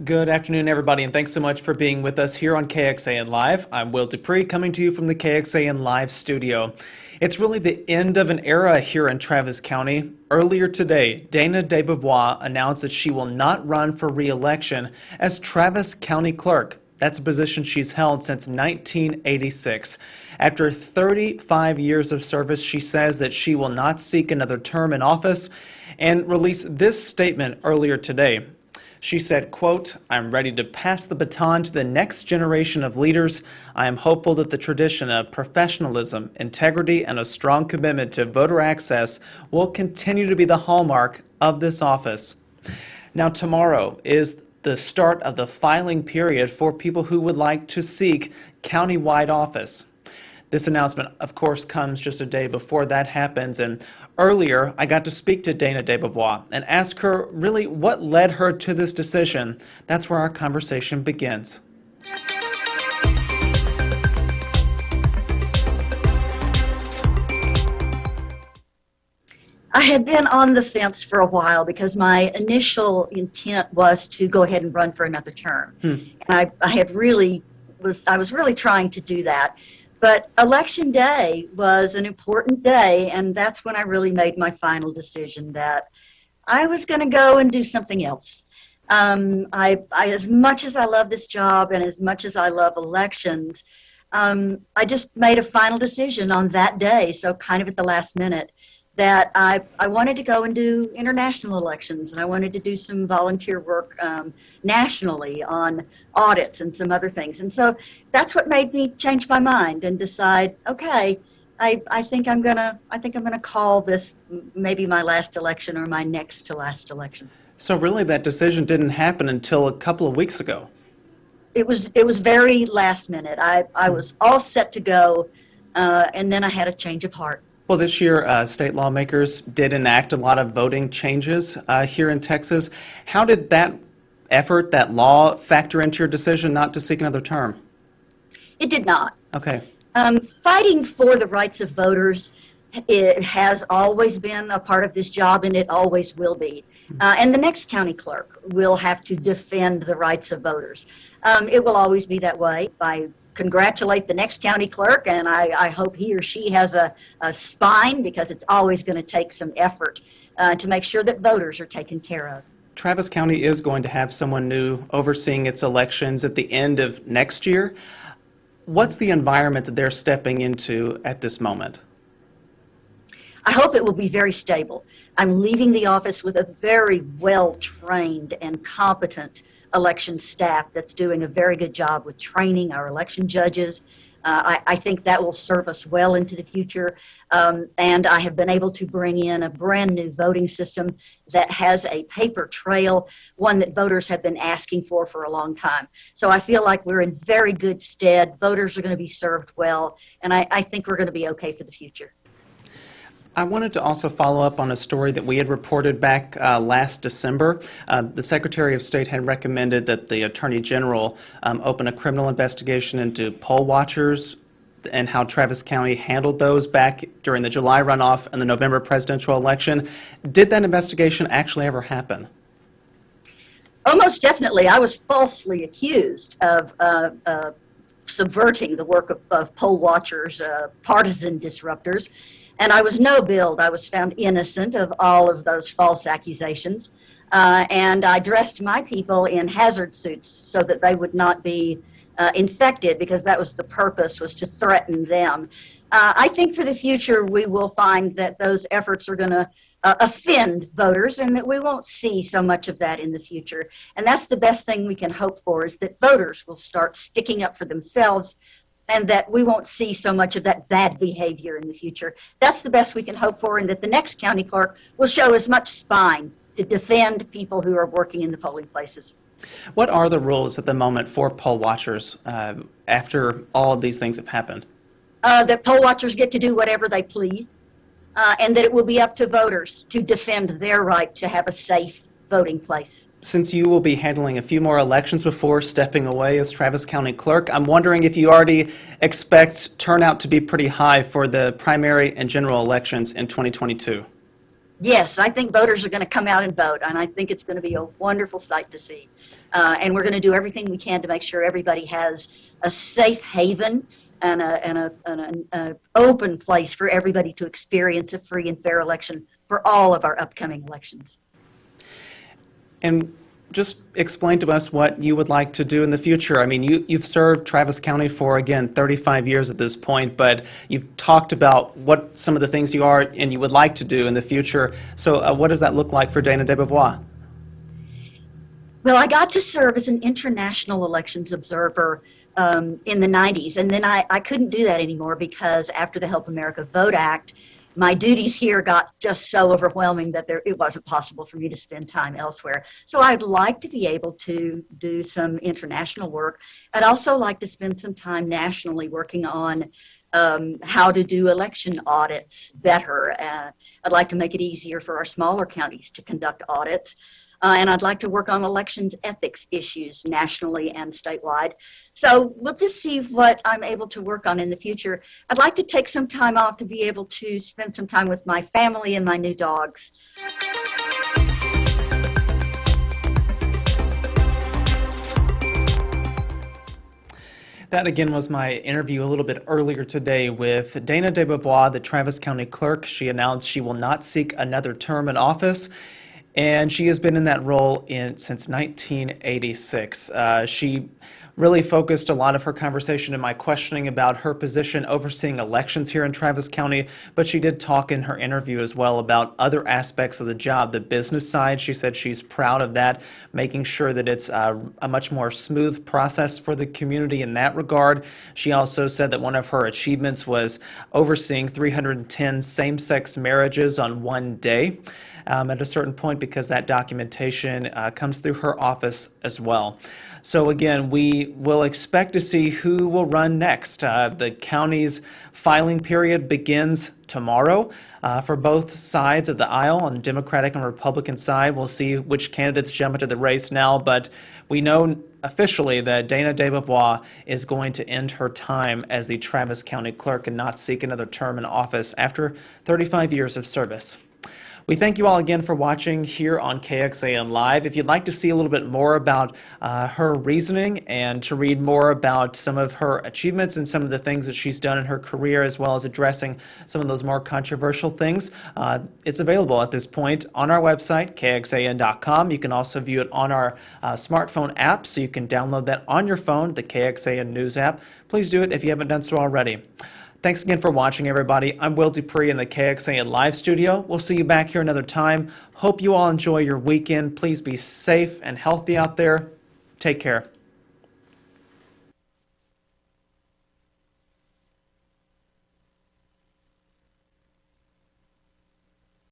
Good afternoon, everybody, and thanks so much for being with us here on KXAN Live. I'm Will DuPree, coming to you from the KXAN Live studio. It's really the end of an era here in Travis County. Earlier today, Dana DeBeauvoir announced that she will not run for re-election as Travis County Clerk. That's a position she's held since 1986. After 35 years of service, she says that she will not seek another term in office and released this statement earlier today. She said, quote, "I'm ready to pass the baton to the next generation of leaders. I am hopeful that the tradition of professionalism, integrity, and a strong commitment to voter access will continue to be the hallmark of this office." Now, tomorrow is the start of the filing period for people who would like to seek county-wide office. This announcement, of course, comes just a day before that happens, and earlier I got to speak to Dana DeBeauvoir and ask her really what led her to this decision. That's where our conversation begins. I had been on the fence for a while because my initial intent was to go ahead and run for another term. And I was really trying to do that. But Election Day was an important day, and that's when I really made my final decision that I was going to go and do something else. As much as I love this job and as much as I love elections, I just made a final decision on that day, so kind of at the last minute, that I wanted to go and do international elections, and I wanted to do some volunteer work nationally on audits and some other things. And so that's what made me change my mind and decide, okay, I think I'm gonna call this maybe my last election or my next to last election. So really that decision didn't happen until a couple of weeks ago. It was very last minute. I was all set to go, and then I had a change of heart. Well, this year, state lawmakers did enact a lot of voting changes here in Texas. How did that effort, that law, factor into your decision not to seek another term? It did not. Okay. Fighting for the rights of voters, it has always been a part of this job, and it always will be. And the next county clerk will have to defend the rights of voters. It will always be that way. I congratulate the next county clerk, and I hope he or she has a spine, because it's always going to take some effort to make sure that voters are taken care of. Travis County is going to have someone new overseeing its elections at the end of next year. What's the environment that they're stepping into at this moment? I hope it will be very stable. I'm leaving the office with a very well-trained and competent election staff that's doing a very good job with training our election judges. I think that will serve us well into the future. And I have been able to bring in a brand new voting system that has a paper trail, one that voters have been asking for a long time. So I feel like we're in very good stead. Voters are going to be served well, and I think we're going to be okay for the future. I wanted to also follow up on a story that we had reported back last December. The Secretary of State had recommended that the Attorney General open a criminal investigation into poll watchers and how Travis County handled those back during the July runoff and the November presidential election. Did that investigation actually ever happen? Oh, most definitely. I was falsely accused of subverting the work of poll watchers, partisan disruptors. And I was no billed. I was found innocent of all of those false accusations. And I dressed my people in hazard suits so that they would not be infected, because that was the purpose, was to threaten them. I think for the future we will find that those efforts are going to offend voters, and that we won't see so much of that in the future. And that's the best thing we can hope for, is that voters will start sticking up for themselves, and that we won't see so much of that bad behavior in the future. That's the best we can hope for, and that the next county clerk will show as much spine to defend people who are working in the polling places. What are the rules at the moment for poll watchers after all of these things have happened? That poll watchers get to do whatever they please, and that it will be up to voters to defend their right to have a safe voting place. Since you will be handling a few more elections before stepping away as Travis County Clerk, I'm wondering if you already expect turnout to be pretty high for the primary and general elections in 2022. Yes, I think voters are going to come out and vote, and I think it's going to be a wonderful sight to see. And we're going to do everything we can to make sure everybody has a safe haven and an open place for everybody to experience a free and fair election for all of our upcoming elections. And just explain to us what you would like to do in the future. I mean, you've served Travis County for, again, 35 years at this point, but you've talked about what some of the things you are and you would like to do in the future. So what does that look like for Dana DeBeauvoir? Well, I got to serve as an international elections observer in the 90s, and then I couldn't do that anymore because after the Help America Vote Act, my duties here got just so overwhelming that it wasn't possible for me to spend time elsewhere. So I'd like to be able to do some international work. I'd also like to spend some time nationally working on how to do election audits better. I'd like to make it easier for our smaller counties to conduct audits. And I'd like to work on elections ethics issues nationally and statewide. So we'll just see what I'm able to work on in the future. I'd like to take some time off to be able to spend some time with my family and my new dogs. That again was my interview a little bit earlier today with Dana DeBeauvoir, the Travis County Clerk. She announced she will not seek another term in office, and she has been in that role since 1986. She really focused a lot of her conversation in my questioning about her position overseeing elections here in Travis County, but she did talk in her interview as well about other aspects of the job, the business side. She said she's proud of that, making sure that it's a much more smooth process for the community in that regard. She also said that one of her achievements was overseeing 310 same-sex marriages on one day. At a certain point, because that documentation comes through her office as well. So again, we will expect to see who will run next. The county's filing period begins tomorrow for both sides of the aisle, on the Democratic and Republican side. We'll see which candidates jump into the race now, but we know officially that Dana DeBeauvoir is going to end her time as the Travis County Clerk and not seek another term in office after 35 years of service. We thank you all again for watching here on KXAN Live. If you'd like to see a little bit more about her reasoning and to read more about some of her achievements and some of the things that she's done in her career, as well as addressing some of those more controversial things, it's available at this point on our website, KXAN.com. You can also view it on our smartphone app, so you can download that on your phone, the KXAN News app. Please do it if you haven't done so already. Thanks again for watching, everybody. I'm Will DuPree in the KXAN Live studio. We'll see you back here another time. Hope you all enjoy your weekend. Please be safe and healthy out there. Take care.